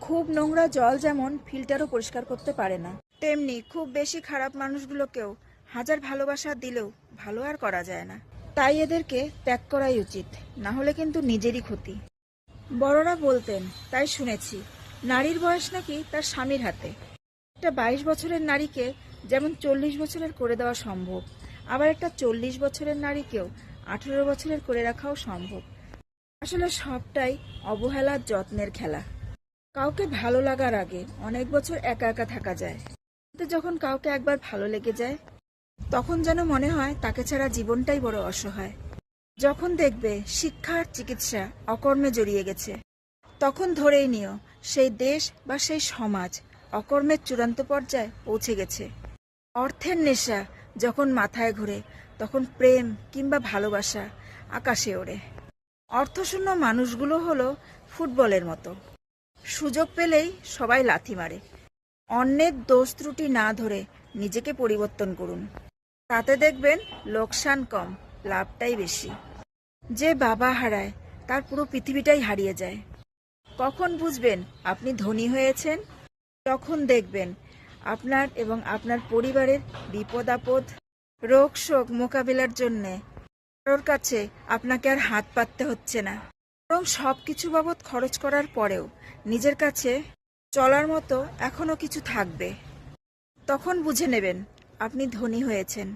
খুব নোংরা জল যেমন ফিল্টারও পরিষ্কার করতে পারে না, তেমনি খুব বেশি খারাপ মানুষগুলোকেও হাজার ভালোবাসা দিলেও ভালো আর করা যায় না। তাই এদেরকে ত্যাগ করাই উচিত, না হলে কিন্তু নিজেরই ক্ষতি। বড়রা বলতেন, তাই শুনেছি, নারীর বয়স নাকি তার স্বামীর হাতে। একটা 22 বছরের নারীকে যেমন 40 বছরের করে দেওয়া সম্ভব, আবার একটা 40 বছরের নারীকেও 18 বছরের করে রাখাও সম্ভব। আসলে সবটাই অবহেলার যত্নের খেলা। কাউকে ভালো লাগার আগে অনেক বছর একা একা থাকা যায়, কিন্তু যখন কাউকে একবার ভালো লেগে যায় তখন যেন মনে হয় তাকে ছাড়া জীবনটাই বড় অসহায়। যখন দেখবে শিক্ষা আর চিকিৎসা অকর্মে জড়িয়ে গেছে, তখন ধরেই নিও সেই দেশ বা সেই সমাজ অকর্মের চূড়ান্ত পর্যায়ে পৌঁছে গেছে। অর্থের নেশা যখন মাথায় ঘুরে, তখন প্রেম কিংবা ভালোবাসা আকাশে ওড়ে। অর্থশূন্য মানুষগুলো হলো ফুটবলের মতো, সুযোগ পেলেই সবাই লাথি মারে। অন্যের দোষ ত্রুটি না ধরে নিজেকে পরিবর্তন করুন, তাতে দেখবেন লোকসান কম, লাভটাই বেশি। যে বাবা হারায় তার পুরো পৃথিবীটাই হারিয়ে যায়। কখন বুঝবেন আপনি ধনী হয়েছেন? তখন দেখবেন আপনার এবং আপনার পরিবারের বিপদ আপদ, রোগ শোক মোকাবিলার জন্যে কারোর কাছে আপনাকে আর হাত পাততে হচ্ছে না, বরং সবকিছু বাবদ খরচ করার পরেও নিজের কাছে চলার মতো এখনো কিছু থাকবে। তখন বুঝে নেবেন আপনি ধনী হয়েছেন।